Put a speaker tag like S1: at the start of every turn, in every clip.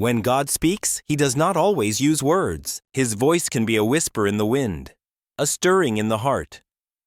S1: When God speaks, He does not always use words. His voice can be a whisper in the wind, a stirring in the heart,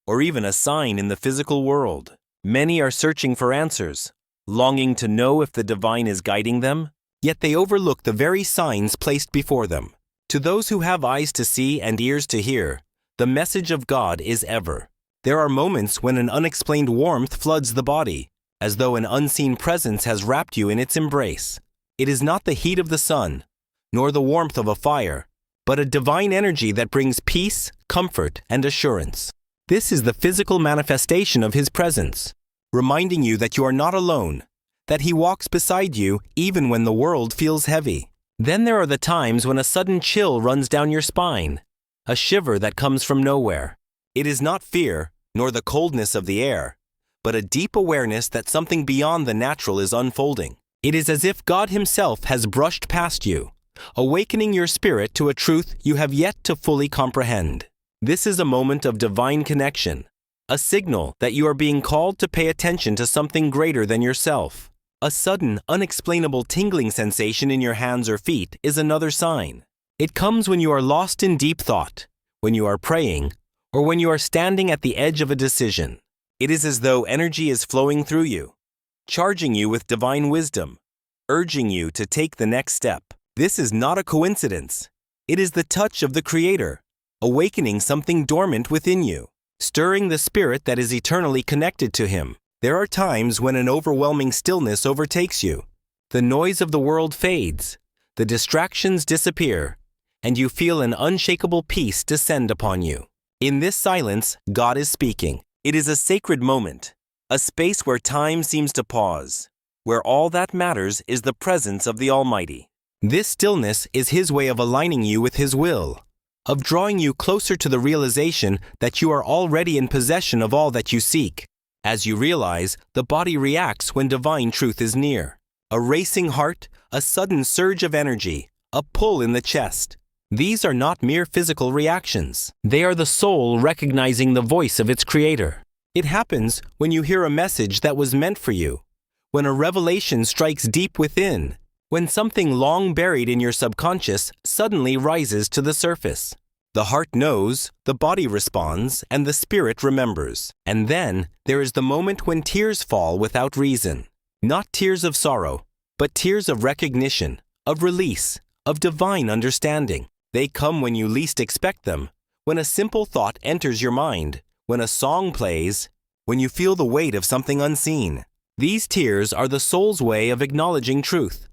S1: or even a sign in the physical world. Many are searching for answers, longing to know if the divine is guiding them, yet they overlook the very signs placed before them. To those who have eyes to see and ears to hear, the message of God is ever. There are moments when an unexplained warmth floods the body, as though an unseen presence has wrapped you in its embrace. It is not the heat of the sun, nor the warmth of a fire, but a divine energy that brings peace, comfort, and assurance. This is the physical manifestation of His presence, reminding you that you are not alone, that He walks beside you even when the world feels heavy. Then there are the times when a sudden chill runs down your spine, a shiver that comes from nowhere. It is not fear, nor the coldness of the air, but a deep awareness that something beyond the natural is unfolding. It is as if God Himself has brushed past you, awakening your spirit to a truth you have yet to fully comprehend. This is a moment of divine connection, a signal that you are being called to pay attention to something greater than yourself. A sudden, unexplainable tingling sensation in your hands or feet is another sign. It comes when you are lost in deep thought, when you are praying, or when you are standing at the edge of a decision. It is as though energy is flowing through you, charging you with divine wisdom, urging you to take the next step. This is not a coincidence. It is the touch of the Creator, awakening something dormant within you, stirring the spirit that is eternally connected to Him. There are times when an overwhelming stillness overtakes you. The noise of the world fades, the distractions disappear, and you feel an unshakable peace descend upon you. In this silence, God is speaking. It is a sacred moment, a space where time seems to pause, where all that matters is the presence of the Almighty. This stillness is His way of aligning you with His will, of drawing you closer to the realization that you are already in possession of all that you seek. As you realize, the body reacts when divine truth is near. A racing heart, a sudden surge of energy, a pull in the chest. These are not mere physical reactions. They are the soul recognizing the voice of its Creator. It happens when you hear a message that was meant for you, when a revelation strikes deep within, when something long buried in your subconscious suddenly rises to the surface. The heart knows, the body responds, and the spirit remembers. And then there is the moment when tears fall without reason. Not tears of sorrow, but tears of recognition, of release, of divine understanding. They come when you least expect them, when a simple thought enters your mind, when a song plays, when you feel the weight of something unseen. These tears are the soul's way of acknowledging truth,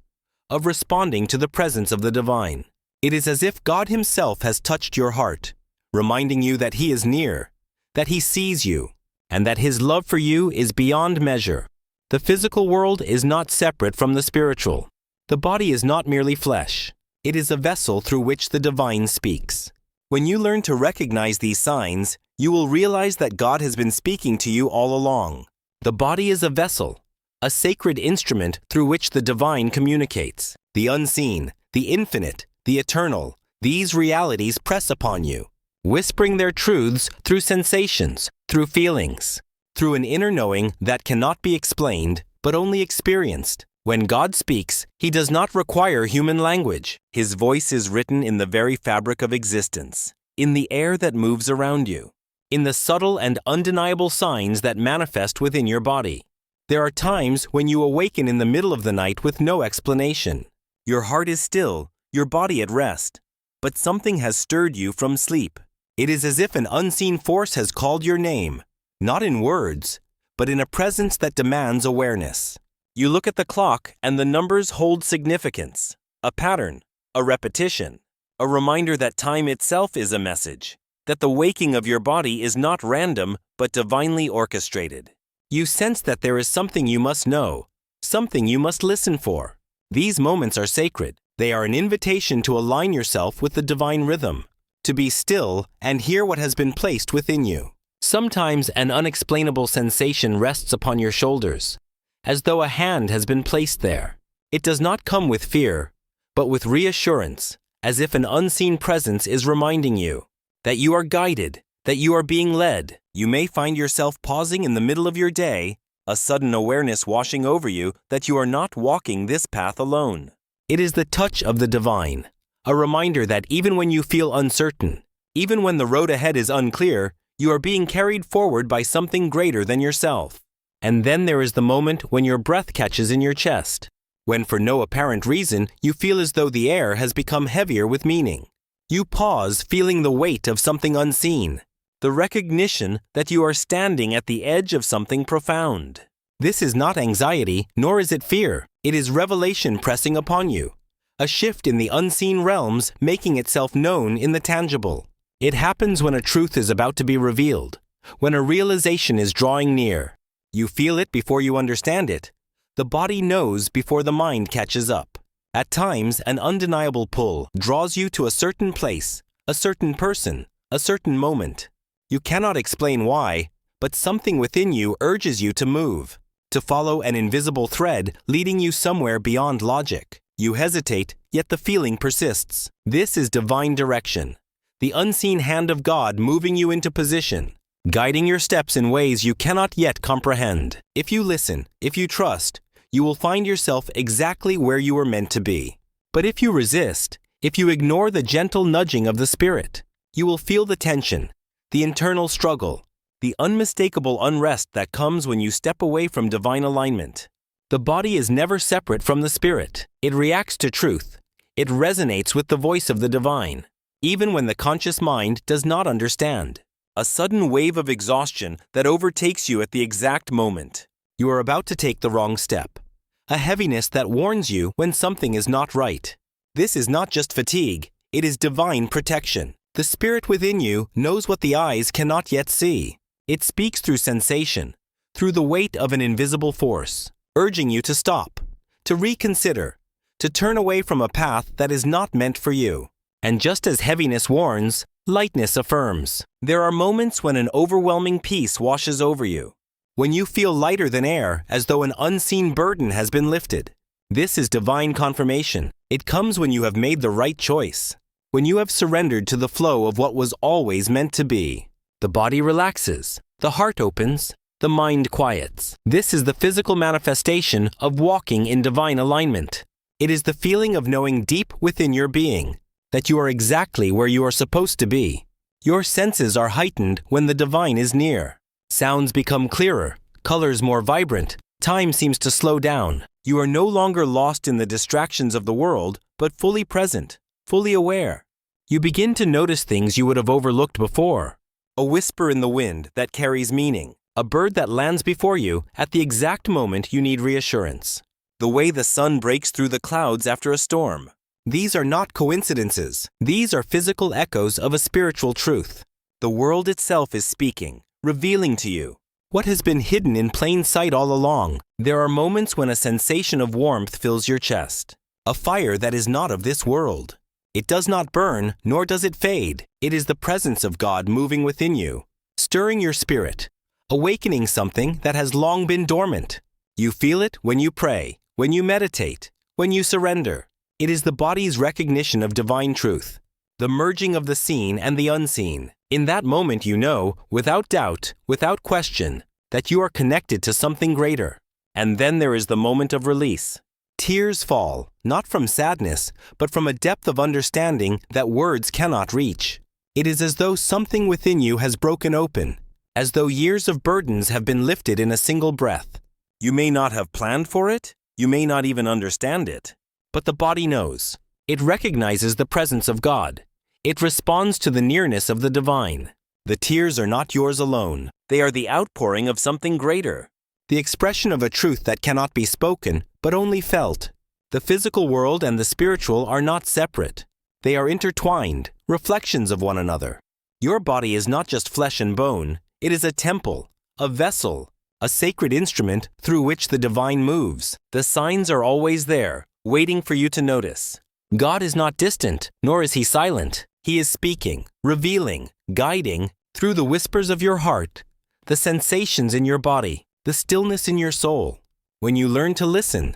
S1: of responding to the presence of the divine. It is as if God Himself has touched your heart, reminding you that He is near, that He sees you, and that His love for you is beyond measure. The physical world is not separate from the spiritual. The body is not merely flesh. It is a vessel through which the divine speaks. When you learn to recognize these signs, you will realize that God has been speaking to you all along. The body is a vessel, a sacred instrument through which the divine communicates. The unseen, the infinite, the eternal, these realities press upon you, whispering their truths through sensations, through feelings, through an inner knowing that cannot be explained, but only experienced. When God speaks, He does not require human language. His voice is written in the very fabric of existence, in the air that moves around you, in the subtle and undeniable signs that manifest within your body. There are times when you awaken in the middle of the night with no explanation. Your heart is still, your body at rest, but something has stirred you from sleep. It is as if an unseen force has called your name, not in words, but in a presence that demands awareness. You look at the clock and the numbers hold significance, a pattern, a repetition, a reminder that time itself is a message, that the waking of your body is not random but divinely orchestrated. You sense that there is something you must know, something you must listen for. These moments are sacred. They are an invitation to align yourself with the divine rhythm, to be still and hear what has been placed within you. Sometimes an unexplainable sensation rests upon your shoulders, as though a hand has been placed there. It does not come with fear, but with reassurance, as if an unseen presence is reminding you that you are guided, that you are being led. You may find yourself pausing in the middle of your day, a sudden awareness washing over you that you are not walking this path alone. It is the touch of the divine, a reminder that even when you feel uncertain, even when the road ahead is unclear, you are being carried forward by something greater than yourself. And then there is the moment when your breath catches in your chest, when for no apparent reason you feel as though the air has become heavier with meaning. You pause, feeling the weight of something unseen, the recognition that you are standing at the edge of something profound. This is not anxiety, nor is it fear. It is revelation pressing upon you, a shift in the unseen realms making itself known in the tangible. It happens when a truth is about to be revealed, when a realization is drawing near. You feel it before you understand it. The body knows before the mind catches up. At times, an undeniable pull draws you to a certain place, a certain person, a certain moment. You cannot explain why, but something within you urges you to move, to follow an invisible thread leading you somewhere beyond logic. You hesitate, yet the feeling persists. This is divine direction, the unseen hand of God moving you into position, guiding your steps in ways you cannot yet comprehend. If you listen, if you trust, you will find yourself exactly where you were meant to be. But if you resist, if you ignore the gentle nudging of the Spirit, you will feel the tension, the internal struggle, the unmistakable unrest that comes when you step away from divine alignment. The body is never separate from the spirit. It reacts to truth. It resonates with the voice of the divine, even when the conscious mind does not understand. A sudden wave of exhaustion that overtakes you at the exact moment. You are about to take the wrong step. A heaviness that warns you when something is not right. This is not just fatigue. It is divine protection. The spirit within you knows what the eyes cannot yet see. It speaks through sensation, through the weight of an invisible force, urging you to stop, to reconsider, to turn away from a path that is not meant for you. And just as heaviness warns, lightness affirms. There are moments when an overwhelming peace washes over you, when you feel lighter than air, as though an unseen burden has been lifted. This is divine confirmation. It comes when you have made the right choice, when you have surrendered to the flow of what was always meant to be. The body relaxes, the heart opens, the mind quiets. This is the physical manifestation of walking in divine alignment. It is the feeling of knowing deep within your being that you are exactly where you are supposed to be. Your senses are heightened when the divine is near. Sounds become clearer, colors more vibrant, time seems to slow down. You are no longer lost in the distractions of the world, but fully present, fully aware. You begin to notice things you would have overlooked before. A whisper in the wind that carries meaning. A bird that lands before you at the exact moment you need reassurance. The way the sun breaks through the clouds after a storm. These are not coincidences. These are physical echoes of a spiritual truth. The world itself is speaking, revealing to you what has been hidden in plain sight all along. There are moments when a sensation of warmth fills your chest. A fire that is not of this world. It does not burn, nor does it fade. It is the presence of God moving within you, stirring your spirit, awakening something that has long been dormant. You feel it when you pray, when you meditate, when you surrender. It is the body's recognition of divine truth, the merging of the seen and the unseen. In that moment you know, without doubt, without question, that you are connected to something greater. And then there is the moment of release. Tears fall, not from sadness, but from a depth of understanding that words cannot reach. It is as though something within you has broken open, as though years of burdens have been lifted in a single breath. You may not have planned for it, you may not even understand it, but the body knows. It recognizes the presence of God. It responds to the nearness of the divine. The tears are not yours alone. They are the outpouring of something greater, the expression of a truth that cannot be spoken, but only felt. The physical world and the spiritual are not separate. They are intertwined, reflections of one another. Your body is not just flesh and bone. It is a temple, a vessel, a sacred instrument through which the divine moves. The signs are always there, waiting for you to notice. God is not distant, nor is He silent. He is speaking, revealing, guiding through the whispers of your heart, the sensations in your body, the stillness in your soul. When you learn to listen,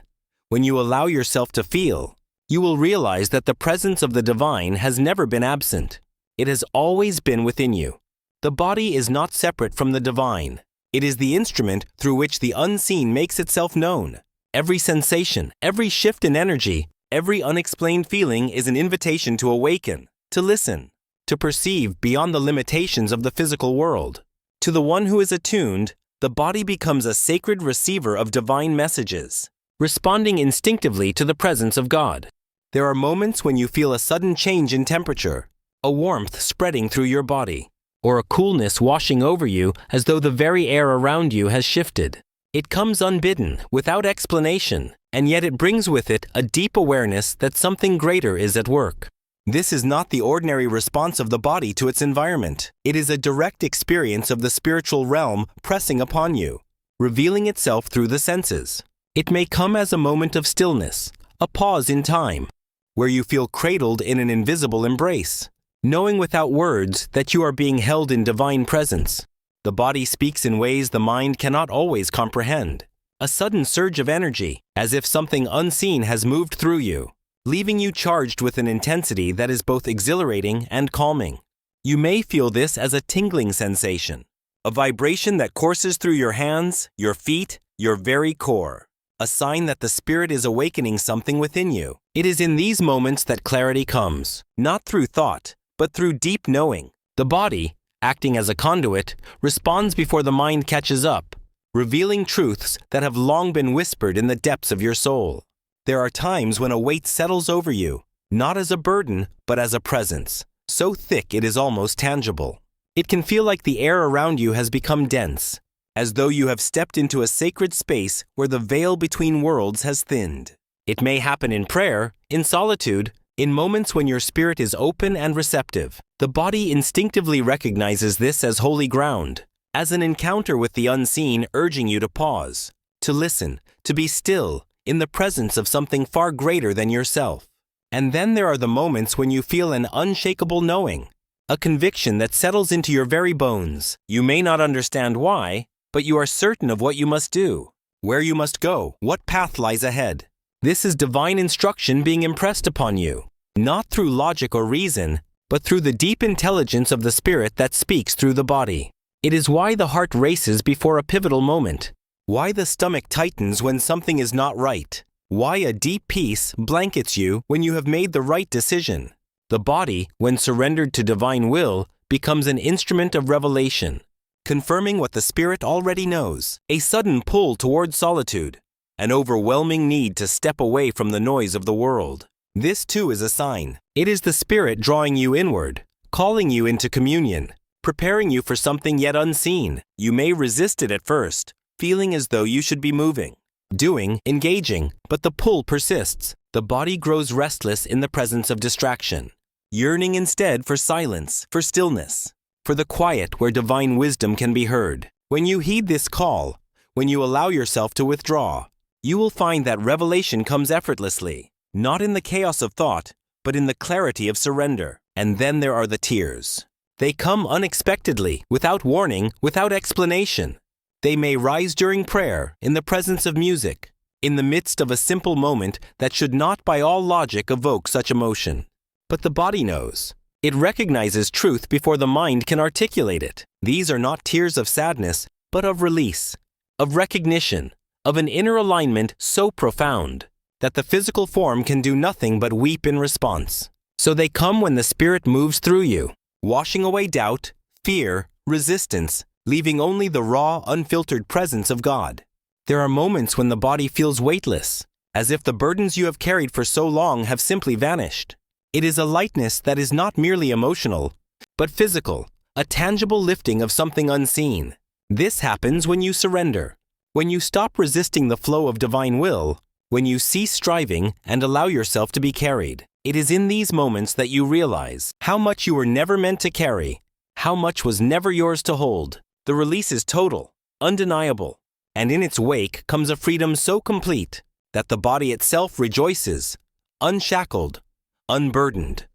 S1: when you allow yourself to feel, you will realize that the presence of the divine has never been absent. It has always been within you. The body is not separate from the divine. It is the instrument through which the unseen makes itself known. Every sensation, every shift in energy, Every unexplained feeling is an invitation to awaken, to listen, to perceive beyond the limitations of the physical world. To the one who is attuned, the body becomes a sacred receiver of divine messages, responding instinctively to the presence of God. There are moments when you feel a sudden change in temperature, a warmth spreading through your body, or a coolness washing over you as though the very air around you has shifted. It comes unbidden, without explanation, and yet it brings with it a deep awareness that something greater is at work. This is not the ordinary response of the body to its environment. It is a direct experience of the spiritual realm pressing upon you, revealing itself through the senses. It may come as a moment of stillness, a pause in time, where you feel cradled in an invisible embrace, knowing without words that you are being held in divine presence. The body speaks in ways the mind cannot always comprehend. A sudden surge of energy, as if something unseen has moved through you, leaving you charged with an intensity that is both exhilarating and calming. You may feel this as a tingling sensation, a vibration that courses through your hands, your feet, your very core, a sign that the spirit is awakening something within you. It is in these moments that clarity comes, not through thought, but through deep knowing. The body, acting as a conduit, responds before the mind catches up, revealing truths that have long been whispered in the depths of your soul. There are times when a weight settles over you, not as a burden, but as a presence, so thick it is almost tangible. It can feel like the air around you has become dense, as though you have stepped into a sacred space where the veil between worlds has thinned. It may happen in prayer, in solitude, in moments when your spirit is open and receptive. The body instinctively recognizes this as holy ground, as an encounter with the unseen urging you to pause, to listen, to be still, in the presence of something far greater than yourself. And then there are the moments when you feel an unshakable knowing, a conviction that settles into your very bones. You may not understand why, but you are certain of what you must do, where you must go, what path lies ahead. This is divine instruction being impressed upon you, not through logic or reason, but through the deep intelligence of the spirit that speaks through the body. It is why the heart races before a pivotal moment, why the stomach tightens when something is not right, why a deep peace blankets you when you have made the right decision. The body, when surrendered to divine will, becomes an instrument of revelation, confirming what the spirit already knows, a sudden pull towards solitude, an overwhelming need to step away from the noise of the world. This too is a sign. It is the spirit drawing you inward, calling you into communion, preparing you for something yet unseen. You may resist it at first, feeling as though you should be moving, doing, engaging, but the pull persists. The body grows restless in the presence of distraction, yearning instead for silence, for stillness, for the quiet where divine wisdom can be heard. When you heed this call, when you allow yourself to withdraw, you will find that revelation comes effortlessly, not in the chaos of thought, but in the clarity of surrender. And then there are the tears. They come unexpectedly, without warning, without explanation. They may rise during prayer, in the presence of music, in the midst of a simple moment that should not by all logic evoke such emotion. But the body knows. It recognizes truth before the mind can articulate it. These are not tears of sadness, but of release, of recognition, of an inner alignment so profound that the physical form can do nothing but weep in response. So they come when the spirit moves through you, washing away doubt, fear, resistance, leaving only the raw, unfiltered presence of God. There are moments when the body feels weightless, as if the burdens you have carried for so long have simply vanished. It is a lightness that is not merely emotional, but physical, a tangible lifting of something unseen. This happens when you surrender, when you stop resisting the flow of divine will, when you cease striving and allow yourself to be carried. It is in these moments that you realize how much you were never meant to carry, how much was never yours to hold. The release is total, undeniable, and in its wake comes a freedom so complete that the body itself rejoices, unshackled, unburdened,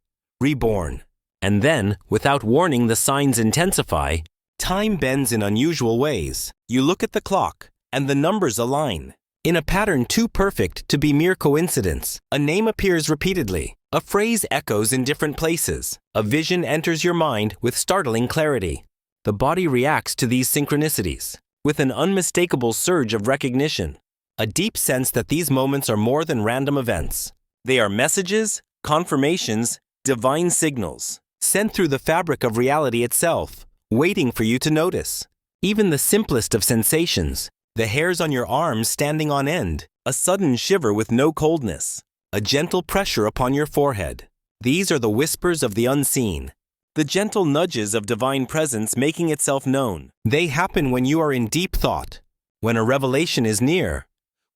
S1: reborn. And then, without warning, the signs intensify. Time bends in unusual ways. You look at the clock, and the numbers align. In a pattern too perfect to be mere coincidence, a name appears repeatedly. A phrase echoes in different places. A vision enters your mind with startling clarity. The body reacts to these synchronicities with an unmistakable surge of recognition, a deep sense that these moments are more than random events. They are messages, confirmations, divine signals, sent through the fabric of reality itself, waiting for you to notice. Even the simplest of sensations, the hairs on your arms standing on end, a sudden shiver with no coldness, a gentle pressure upon your forehead. These are the whispers of the unseen, the gentle nudges of divine presence making itself known. They happen when you are in deep thought, when a revelation is near,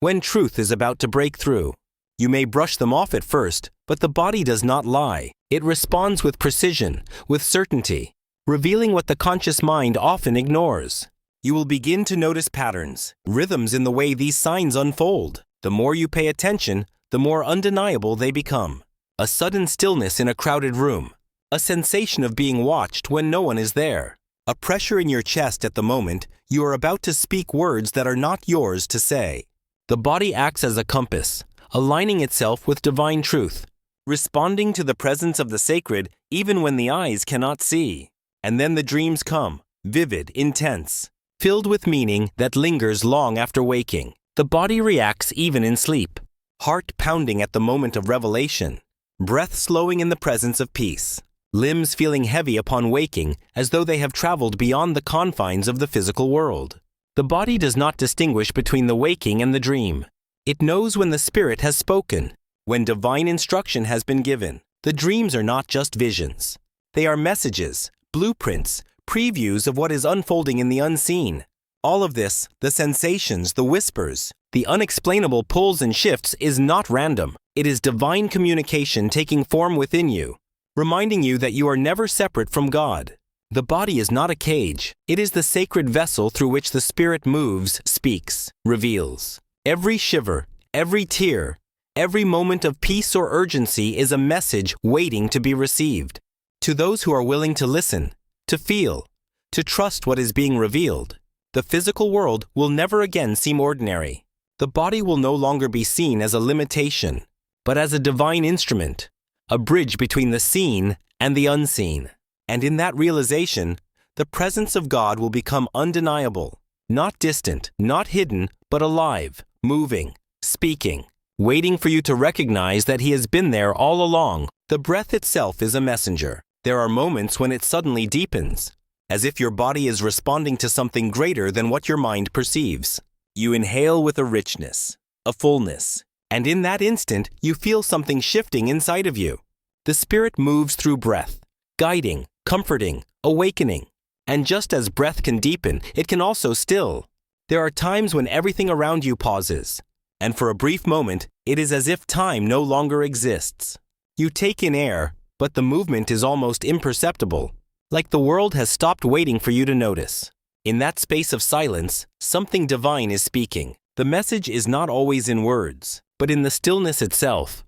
S1: when truth is about to break through. You may brush them off at first, but the body does not lie. It responds with precision, with certainty, revealing what the conscious mind often ignores. You will begin to notice patterns, rhythms in the way these signs unfold. The more you pay attention, the more undeniable they become. A sudden stillness in a crowded room, a sensation of being watched when no one is there, a pressure in your chest at the moment you are about to speak words that are not yours to say. The body acts as a compass, aligning itself with divine truth, responding to the presence of the sacred even when the eyes cannot see. And then the dreams come, vivid, intense, filled with meaning that lingers long after waking. The body reacts even in sleep, heart pounding at the moment of revelation, breath slowing in the presence of peace, limbs feeling heavy upon waking as though they have traveled beyond the confines of the physical world. The body does not distinguish between the waking and the dream. It knows when the spirit has spoken, when divine instruction has been given. The dreams are not just visions. They are messages, blueprints, previews of what is unfolding in the unseen. All of this, the sensations, the whispers, the unexplainable pulls and shifts is not random. It is divine communication taking form within you, reminding you that you are never separate from God. The body is not a cage. It is the sacred vessel through which the spirit moves, speaks, reveals. Every shiver, every tear, every moment of peace or urgency is a message waiting to be received. To those who are willing to listen, to feel, to trust what is being revealed, the physical world will never again seem ordinary. The body will no longer be seen as a limitation, but as a divine instrument, a bridge between the seen and the unseen. And in that realization, the presence of God will become undeniable, not distant, not hidden, but alive, moving, speaking, waiting for you to recognize that He has been there all along. The breath itself is a messenger. There are moments when it suddenly deepens, as if your body is responding to something greater than what your mind perceives. You inhale with a richness, a fullness, and in that instant, you feel something shifting inside of you. The spirit moves through breath, guiding, comforting, awakening. And just as breath can deepen, it can also still. There are times when everything around you pauses, and for a brief moment, it is as if time no longer exists. You take in air, but the movement is almost imperceptible, like the world has stopped waiting for you to notice. In that space of silence, something divine is speaking. The message is not always in words, but in the stillness itself.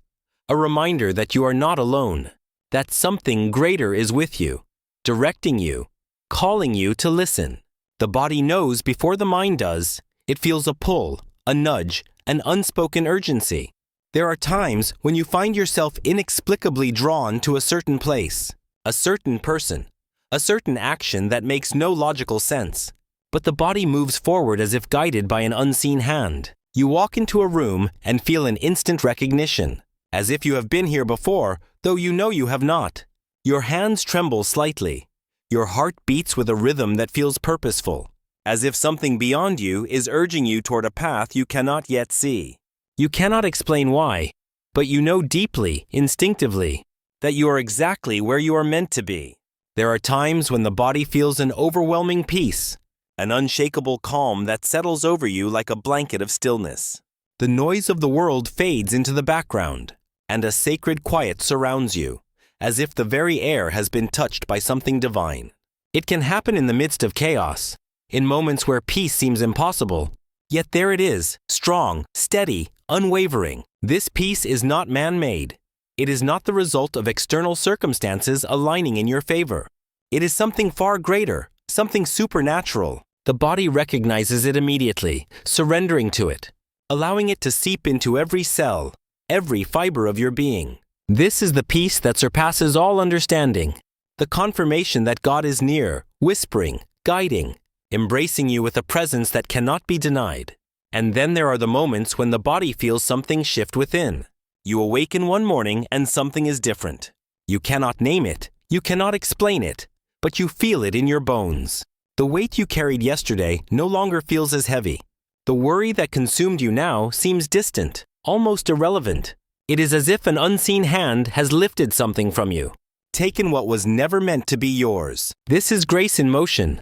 S1: A reminder that you are not alone, that something greater is with you, directing you, calling you to listen. The body knows before the mind does. It feels a pull, a nudge, an unspoken urgency. There are times when you find yourself inexplicably drawn to a certain place, a certain person, a certain action that makes no logical sense. But the body moves forward as if guided by an unseen hand. You walk into a room and feel an instant recognition, as if you have been here before, though you know you have not. Your hands tremble slightly. Your heart beats with a rhythm that feels purposeful, as if something beyond you is urging you toward a path you cannot yet see. You cannot explain why, but you know deeply, instinctively, that you are exactly where you are meant to be. There are times when the body feels an overwhelming peace, an unshakable calm that settles over you like a blanket of stillness. The noise of the world fades into the background, and a sacred quiet surrounds you, as if the very air has been touched by something divine. It can happen in the midst of chaos, in moments where peace seems impossible. Yet there it is, strong, steady, unwavering. This peace is not man-made. It is not the result of external circumstances aligning in your favor. It is something far greater, something supernatural. The body recognizes it immediately, surrendering to it, allowing it to seep into every cell, every fiber of your being. This is the peace that surpasses all understanding, the confirmation that God is near, whispering, guiding, embracing you with a presence that cannot be denied. And then there are the moments when the body feels something shift within. You awaken one morning and something is different. You cannot name it, you cannot explain it, but you feel it in your bones. The weight you carried yesterday no longer feels as heavy. The worry that consumed you now seems distant, almost irrelevant. It is as if an unseen hand has lifted something from you, taken what was never meant to be yours. This is grace in motion,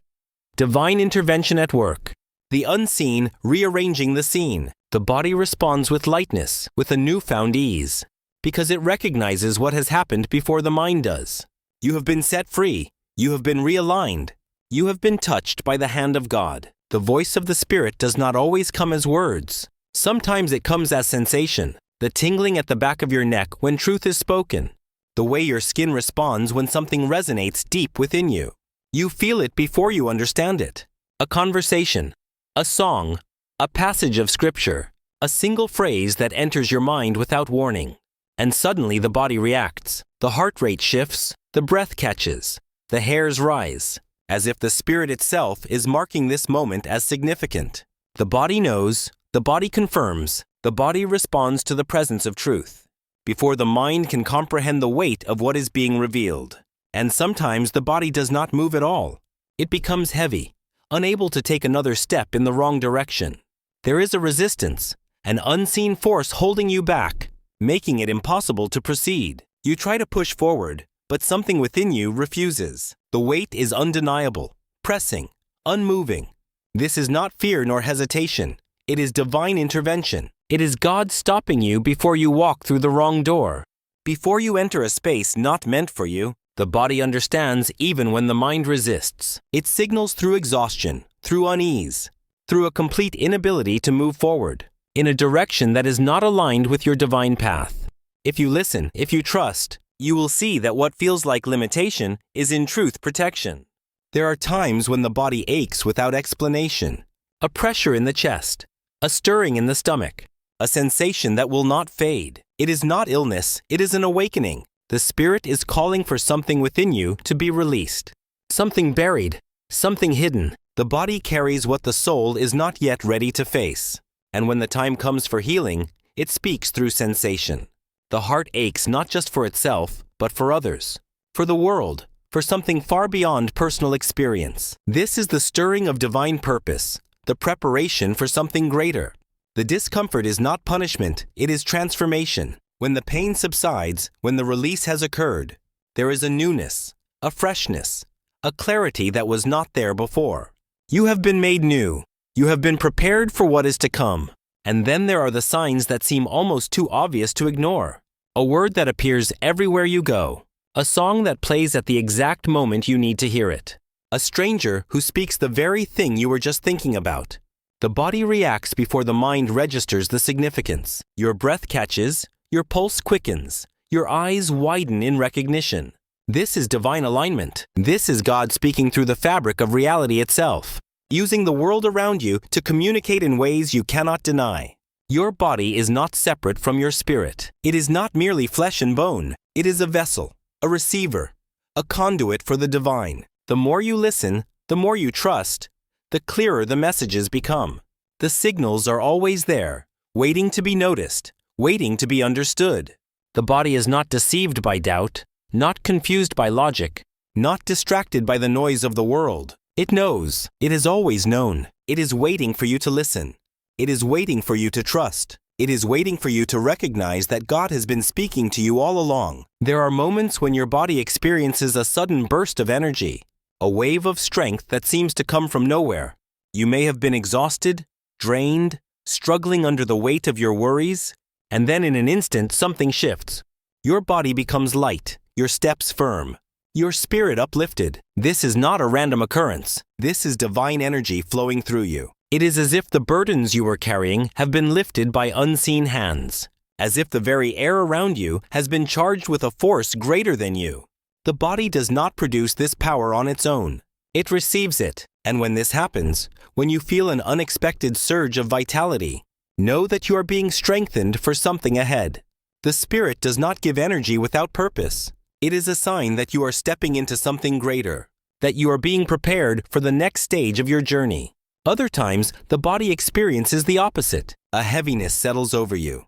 S1: divine intervention at work. The unseen rearranging the scene. The body responds with lightness, with a newfound ease, because it recognizes what has happened before the mind does. You have been set free. You have been realigned. You have been touched by the hand of God. The voice of the Spirit does not always come as words. Sometimes it comes as sensation, the tingling at the back of your neck when truth is spoken, the way your skin responds when something resonates deep within you. You feel it before you understand it. A conversation, a song, a passage of scripture, a single phrase that enters your mind without warning. And suddenly the body reacts. The heart rate shifts, the breath catches, the hairs rise, as if the Spirit itself is marking this moment as significant. The body knows, the body confirms, the body responds to the presence of truth, before the mind can comprehend the weight of what is being revealed. And sometimes the body does not move at all. It becomes heavy, unable to take another step in the wrong direction. There is a resistance, an unseen force holding you back, making it impossible to proceed. You try to push forward, but something within you refuses. The weight is undeniable, pressing, unmoving. This is not fear nor hesitation. It is divine intervention. It is God stopping you before you walk through the wrong door. Before you enter a space not meant for you, the body understands even when the mind resists. It signals through exhaustion, through unease, through a complete inability to move forward, in a direction that is not aligned with your divine path. If you listen, if you trust, you will see that what feels like limitation is in truth protection. There are times when the body aches without explanation, a pressure in the chest, a stirring in the stomach, a sensation that will not fade. It is not illness, it is an awakening. The Spirit is calling for something within you to be released. Something buried, something hidden. The body carries what the soul is not yet ready to face. And when the time comes for healing, it speaks through sensation. The heart aches not just for itself, but for others, for the world, for something far beyond personal experience. This is the stirring of divine purpose, the preparation for something greater. The discomfort is not punishment, it is transformation. When the pain subsides, when the release has occurred, there is a newness, a freshness, a clarity that was not there before. You have been made new. You have been prepared for what is to come. And then there are the signs that seem almost too obvious to ignore. A word that appears everywhere you go. A song that plays at the exact moment you need to hear it. A stranger who speaks the very thing you were just thinking about. The body reacts before the mind registers the significance. Your breath catches, your pulse quickens, your eyes widen in recognition. This is divine alignment. This is God speaking through the fabric of reality itself, using the world around you to communicate in ways you cannot deny. Your body is not separate from your spirit. It is not merely flesh and bone. It is a vessel, a receiver, a conduit for the divine. The more you listen, the more you trust, the clearer the messages become. The signals are always there, waiting to be noticed, waiting to be understood. The body is not deceived by doubt, not confused by logic, not distracted by the noise of the world. It knows. It has always known. It is waiting for you to listen. It is waiting for you to trust. It is waiting for you to recognize that God has been speaking to you all along. There are moments when your body experiences a sudden burst of energy, a wave of strength that seems to come from nowhere. You may have been exhausted, drained, struggling under the weight of your worries, and then in an instant something shifts. Your body becomes light, your steps firm, your spirit uplifted. This is not a random occurrence. This is divine energy flowing through you. It is as if the burdens you were carrying have been lifted by unseen hands, as if the very air around you has been charged with a force greater than you. The body does not produce this power on its own. It receives it, and when this happens, when you feel an unexpected surge of vitality, know that you are being strengthened for something ahead. The Spirit does not give energy without purpose. It is a sign that you are stepping into something greater, that you are being prepared for the next stage of your journey. Other times, the body experiences the opposite. A heaviness settles over you,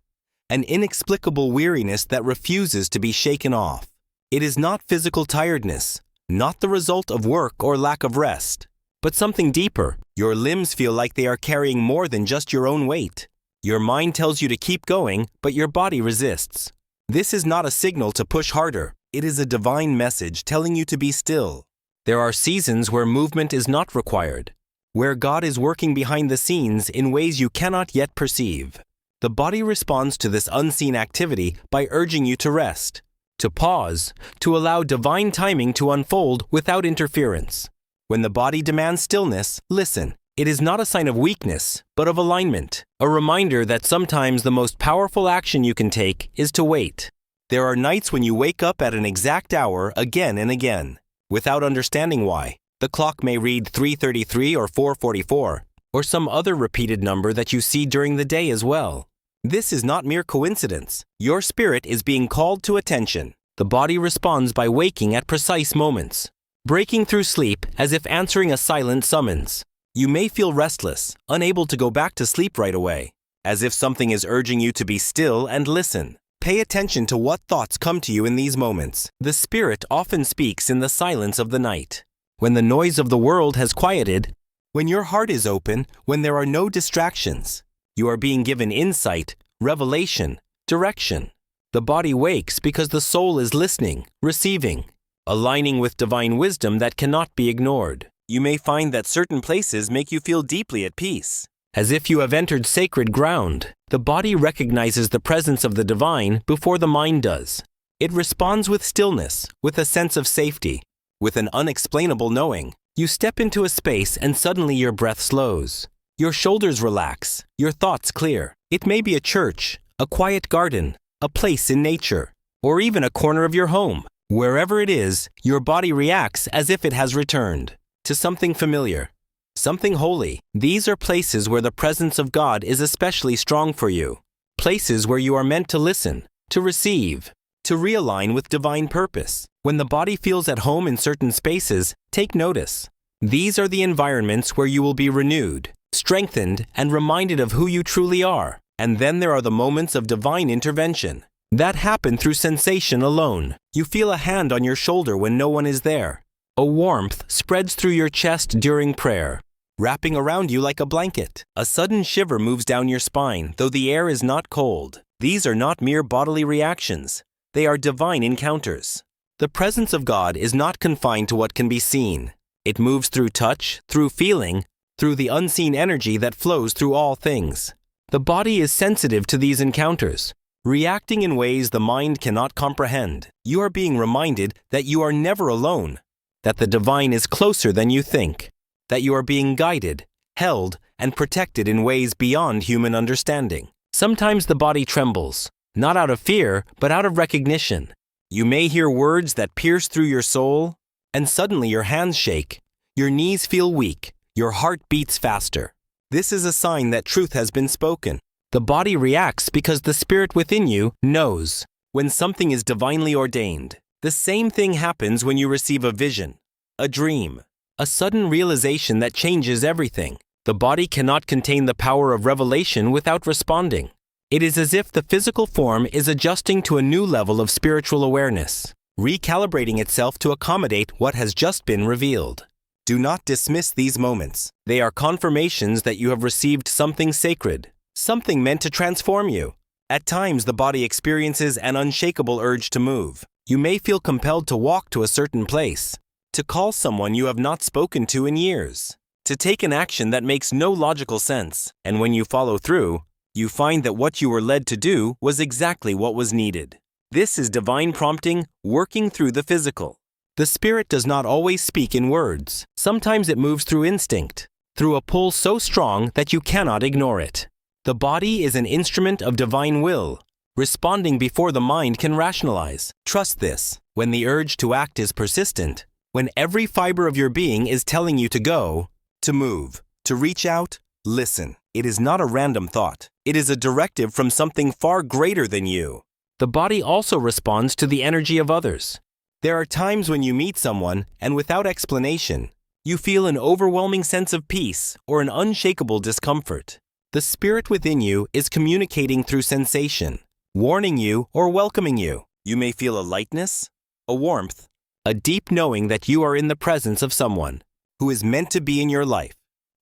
S1: an inexplicable weariness that refuses to be shaken off. It is not physical tiredness, not the result of work or lack of rest, but something deeper. Your limbs feel like they are carrying more than just your own weight. Your mind tells you to keep going, but your body resists. This is not a signal to push harder. It is a divine message telling you to be still. There are seasons where movement is not required, where God is working behind the scenes in ways you cannot yet perceive. The body responds to this unseen activity by urging you to rest, to pause, to allow divine timing to unfold without interference. When the body demands stillness, listen. It is not a sign of weakness, but of alignment, a reminder that sometimes the most powerful action you can take is to wait. There are nights when you wake up at an exact hour again and again, without understanding why. The clock may read 3:33 or 4:44, or some other repeated number that you see during the day as well. This is not mere coincidence. Your spirit is being called to attention. The body responds by waking at precise moments, breaking through sleep as if answering a silent summons. You may feel restless, unable to go back to sleep right away, as if something is urging you to be still and listen. Pay attention to what thoughts come to you in these moments. The Spirit often speaks in the silence of the night, when the noise of the world has quieted, when your heart is open, when there are no distractions. You are being given insight, revelation, direction. The body wakes because the soul is listening, receiving, aligning with divine wisdom that cannot be ignored. You may find that certain places make you feel deeply at peace, as if you have entered sacred ground. The body recognizes the presence of the divine before the mind does. It responds with stillness, with a sense of safety, with an unexplainable knowing. You step into a space and suddenly your breath slows. Your shoulders relax, your thoughts clear. It may be a church, a quiet garden, a place in nature, or even a corner of your home. Wherever it is, your body reacts as if it has returned to something familiar, something holy. These are places where the presence of God is especially strong for you. Places where you are meant to listen, to receive, to realign with divine purpose. When the body feels at home in certain spaces, take notice. These are the environments where you will be renewed, strengthened, and reminded of who you truly are. And then there are the moments of divine intervention that happen through sensation alone. You feel a hand on your shoulder when no one is there. A warmth spreads through your chest during prayer, wrapping around you like a blanket. A sudden shiver moves down your spine, though the air is not cold. These are not mere bodily reactions. They are divine encounters. The presence of God is not confined to what can be seen. It moves through touch, through feeling, through the unseen energy that flows through all things. The body is sensitive to these encounters, reacting in ways the mind cannot comprehend. You are being reminded that you are never alone, that the divine is closer than you think, that you are being guided, held, and protected in ways beyond human understanding. Sometimes the body trembles, not out of fear, but out of recognition. You may hear words that pierce through your soul, and suddenly your hands shake, your knees feel weak, your heart beats faster. This is a sign that truth has been spoken. The body reacts because the spirit within you knows when something is divinely ordained. The same thing happens when you receive a vision, a dream, a sudden realization that changes everything. The body cannot contain the power of revelation without responding. It is as if the physical form is adjusting to a new level of spiritual awareness, recalibrating itself to accommodate what has just been revealed. Do not dismiss these moments. They are confirmations that you have received something sacred, something meant to transform you. At times, the body experiences an unshakable urge to move. You may feel compelled to walk to a certain place, to call someone you have not spoken to in years, to take an action that makes no logical sense. And when you follow through, you find that what you were led to do was exactly what was needed. This is divine prompting working through the physical. The spirit does not always speak in words. Sometimes it moves through instinct, through a pull so strong that you cannot ignore it. The body is an instrument of divine will, responding before the mind can rationalize. Trust this. When the urge to act is persistent, when every fiber of your being is telling you to go, to move, to reach out, listen. It is not a random thought. It is a directive from something far greater than you. The body also responds to the energy of others. There are times when you meet someone, and without explanation, you feel an overwhelming sense of peace or an unshakable discomfort. The spirit within you is communicating through sensation, warning you or welcoming you. You may feel a lightness, a warmth, a deep knowing that you are in the presence of someone who is meant to be in your life,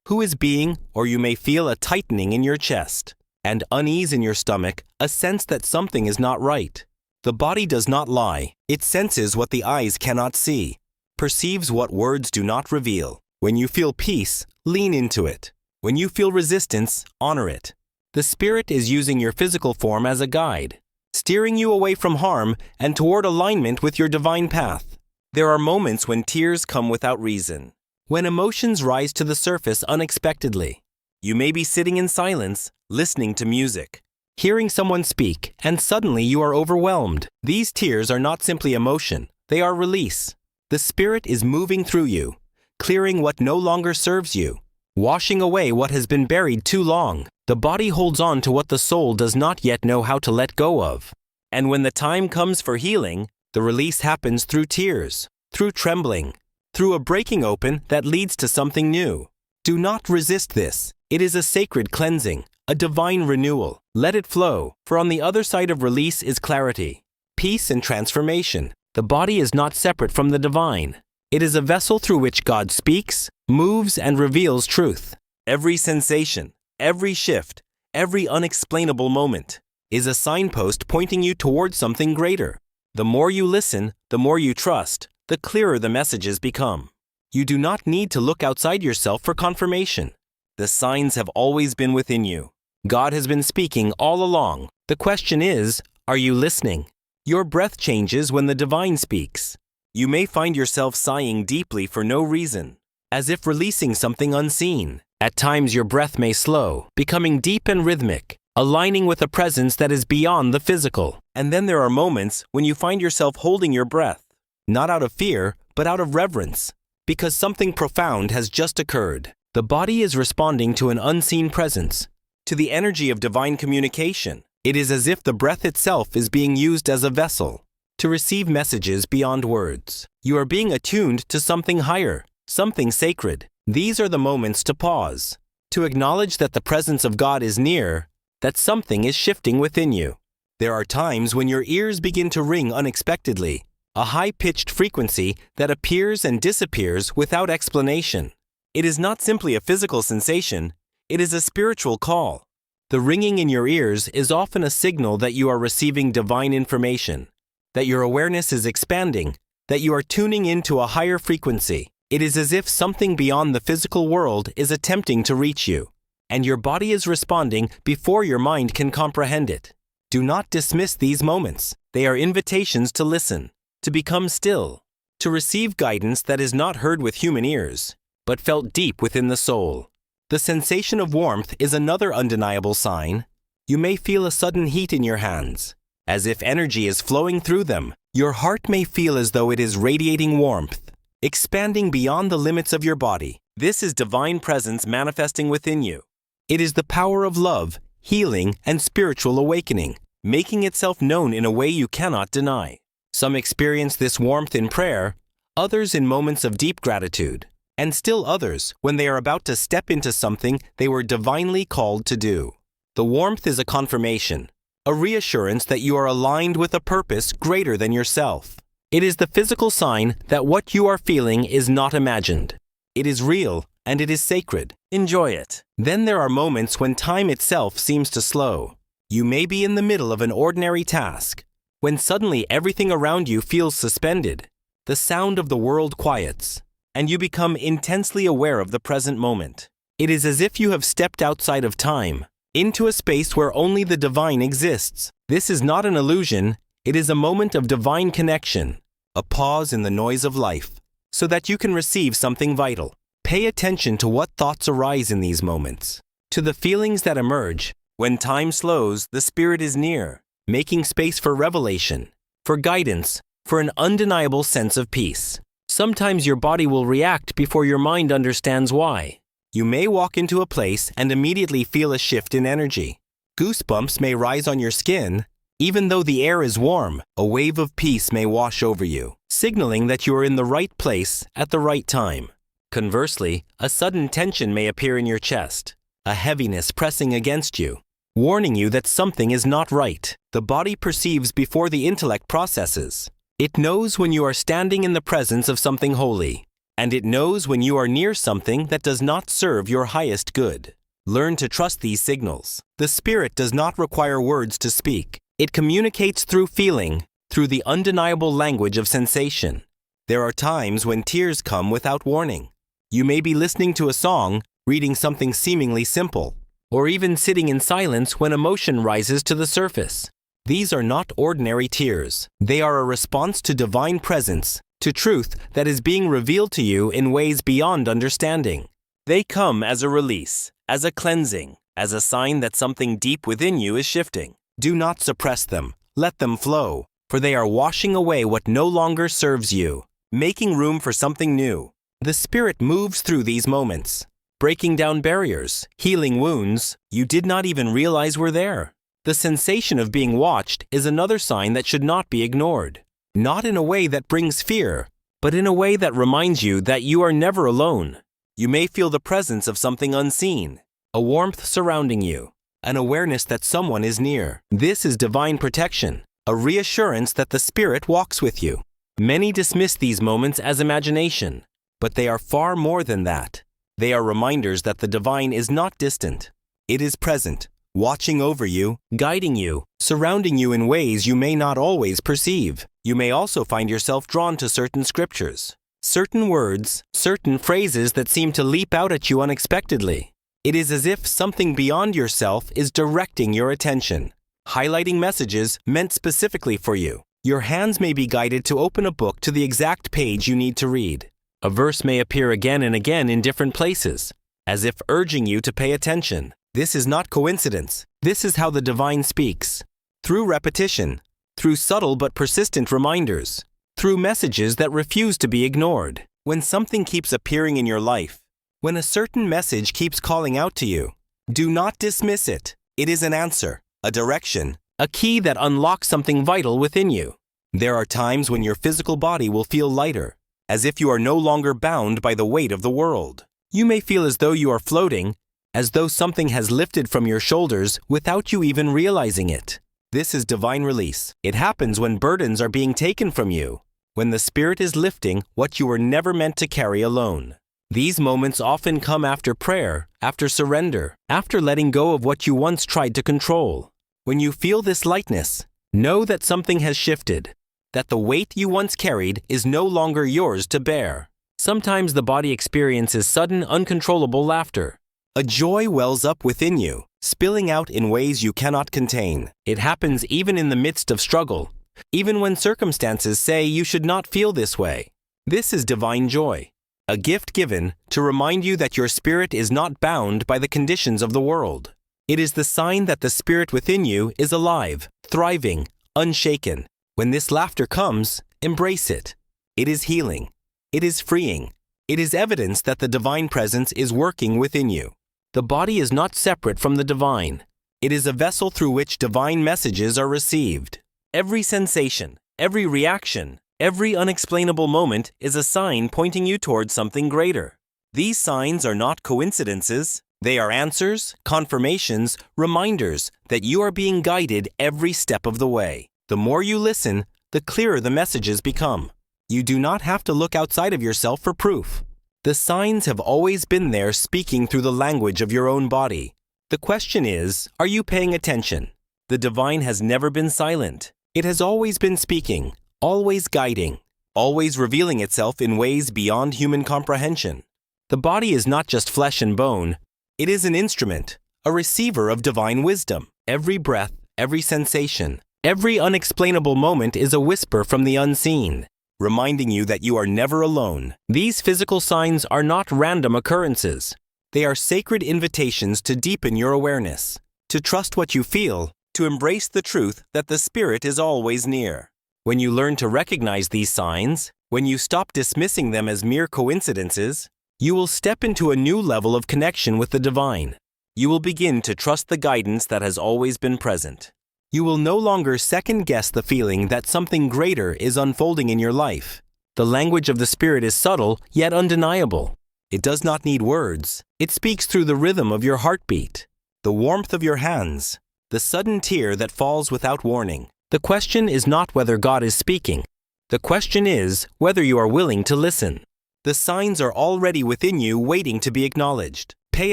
S1: who is being, or you may feel a tightening in your chest and unease in your stomach, a sense that something is not right. The body does not lie. It senses what the eyes cannot see, perceives what words do not reveal. When you feel peace, lean into it. When you feel resistance, honor it. The Spirit is using your physical form as a guide, steering you away from harm and toward alignment with your divine path. There are moments when tears come without reason, when emotions rise to the surface unexpectedly. You may be sitting in silence, listening to music, hearing someone speak, and suddenly you are overwhelmed. These tears are not simply emotion, they are release. The Spirit is moving through you, clearing what no longer serves you, washing away what has been buried too long. The body holds on to what the soul does not yet know how to let go of. And when the time comes for healing, the release happens through tears, through trembling, through a breaking open that leads to something new. Do not resist this. It is a sacred cleansing, a divine renewal. Let it flow, for on the other side of release is clarity, peace, and transformation. The body is not separate from the divine. It is a vessel through which God speaks, moves, and reveals truth. Every sensation, every shift, every unexplainable moment is a signpost pointing you toward something greater. The more you listen, the more you trust, the clearer the messages become. You do not need to look outside yourself for confirmation. The signs have always been within you. God has been speaking all along. The question is, are you listening? Your breath changes when the divine speaks. You may find yourself sighing deeply for no reason, as if releasing something unseen. At times your breath may slow, becoming deep and rhythmic, aligning with a presence that is beyond the physical. And then there are moments when you find yourself holding your breath, not out of fear, but out of reverence, because something profound has just occurred. The body is responding to an unseen presence, to the energy of divine communication. It is as if the breath itself is being used as a vessel to receive messages beyond words. You are being attuned to something higher, something sacred. These are the moments to pause, to acknowledge that the presence of God is near, that something is shifting within you. There are times when your ears begin to ring unexpectedly, a high-pitched frequency that appears and disappears without explanation. It is not simply a physical sensation, it is a spiritual call. The ringing in your ears is often a signal that you are receiving divine information, that your awareness is expanding, that you are tuning into a higher frequency. It is as if something beyond the physical world is attempting to reach you, and your body is responding before your mind can comprehend it. Do not dismiss these moments. They are invitations to listen, to become still, to receive guidance that is not heard with human ears, but felt deep within the soul. The sensation of warmth is another undeniable sign. You may feel a sudden heat in your hands, as if energy is flowing through them. Your heart may feel as though it is radiating warmth, expanding beyond the limits of your body. This is divine presence manifesting within you. It is the power of love, healing, and spiritual awakening, making itself known in a way you cannot deny. Some experience this warmth in prayer, others in moments of deep gratitude, and still others when they are about to step into something they were divinely called to do. The warmth is a confirmation, a reassurance that you are aligned with a purpose greater than yourself. It is the physical sign that what you are feeling is not imagined. It is real and it is sacred. Enjoy it. Then there are moments when time itself seems to slow. You may be in the middle of an ordinary task, when suddenly everything around you feels suspended. The sound of the world quiets, and you become intensely aware of the present moment. It is as if you have stepped outside of time, into a space where only the divine exists. This is not an illusion, it is a moment of divine connection, a pause in the noise of life, so that you can receive something vital. Pay attention to what thoughts arise in these moments, to the feelings that emerge. When time slows, the Spirit is near, making space for revelation, for guidance, for an undeniable sense of peace. Sometimes your body will react before your mind understands why. You may walk into a place and immediately feel a shift in energy. Goosebumps may rise on your skin. Even though the air is warm, a wave of peace may wash over you, signaling that you are in the right place at the right time. Conversely, a sudden tension may appear in your chest, a heaviness pressing against you. warning you that something is not right. The body perceives before the intellect processes. It knows when you are standing in the presence of something holy, and it knows when you are near something that does not serve your highest good. Learn to trust these signals. The spirit does not require words to speak. It communicates through feeling, through the undeniable language of sensation. There are times when tears come without warning. You may be listening to a song, reading something seemingly simple, or even sitting in silence when emotion rises to the surface. These are not ordinary tears. They are a response to divine presence, to truth that is being revealed to you in ways beyond understanding. They come as a release, as a cleansing, as a sign that something deep within you is shifting. Do not suppress them. Let them flow, for they are washing away what no longer serves you, making room for something new. The Spirit moves through these moments, breaking down barriers, healing wounds you did not even realize were there. The sensation of being watched is another sign that should not be ignored. Not in a way that brings fear, but in a way that reminds you that you are never alone. You may feel the presence of something unseen, a warmth surrounding you, an awareness that someone is near. This is divine protection, a reassurance that the Spirit walks with you. Many dismiss these moments as imagination, but they are far more than that. They are reminders that the divine is not distant. It is present, watching over you, guiding you, surrounding you in ways you may not always perceive. You may also find yourself drawn to certain scriptures, certain words, certain phrases that seem to leap out at you unexpectedly. It is as if something beyond yourself is directing your attention, highlighting messages meant specifically for you. Your hands may be guided to open a book to the exact page you need to read. A verse may appear again and again in different places, as if urging you to pay attention. This is not coincidence. This is how the divine speaks. Through repetition, through subtle but persistent reminders, through messages that refuse to be ignored. When something keeps appearing in your life, when a certain message keeps calling out to you, do not dismiss it. It is an answer, a direction, a key that unlocks something vital within you. There are times when your physical body will feel lighter, as if you are no longer bound by the weight of the world. You may feel as though you are floating, as though something has lifted from your shoulders without you even realizing it. This is divine release. It happens when burdens are being taken from you, when the Spirit is lifting what you were never meant to carry alone. These moments often come after prayer, after surrender, after letting go of what you once tried to control. When you feel this lightness, know that something has shifted, that the weight you once carried is no longer yours to bear. Sometimes the body experiences sudden, uncontrollable laughter. A joy wells up within you, spilling out in ways you cannot contain. It happens even in the midst of struggle, even when circumstances say you should not feel this way. This is divine joy, a gift given to remind you that your spirit is not bound by the conditions of the world. It is the sign that the Spirit within you is alive, thriving, unshaken. When this laughter comes, embrace it. It is healing. It is freeing. It is evidence that the divine presence is working within you. The body is not separate from the divine. It is a vessel through which divine messages are received. Every sensation, every reaction, every unexplainable moment is a sign pointing you towards something greater. These signs are not coincidences. They are answers, confirmations, reminders that you are being guided every step of the way. The more you listen, the clearer the messages become. You do not have to look outside of yourself for proof. The signs have always been there, speaking through the language of your own body. The question is, are you paying attention? The divine has never been silent. It has always been speaking, always guiding, always revealing itself in ways beyond human comprehension. The body is not just flesh and bone. It is an instrument, a receiver of divine wisdom. Every breath, every sensation, every unexplainable moment is a whisper from the unseen, reminding you that you are never alone. These physical signs are not random occurrences. They are sacred invitations to deepen your awareness, to trust what you feel, to embrace the truth that the Spirit is always near. When you learn to recognize these signs, when you stop dismissing them as mere coincidences, you will step into a new level of connection with the divine. You will begin to trust the guidance that has always been present. You will no longer second-guess the feeling that something greater is unfolding in your life. The language of the Spirit is subtle, yet undeniable. It does not need words. It speaks through the rhythm of your heartbeat, the warmth of your hands, the sudden tear that falls without warning. The question is not whether God is speaking. The question is whether you are willing to listen. The signs are already within you waiting to be acknowledged. Pay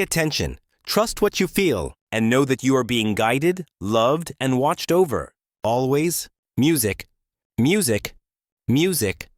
S1: attention, trust what you feel, and know that you are being guided, loved, and watched over. Always, music, music, music.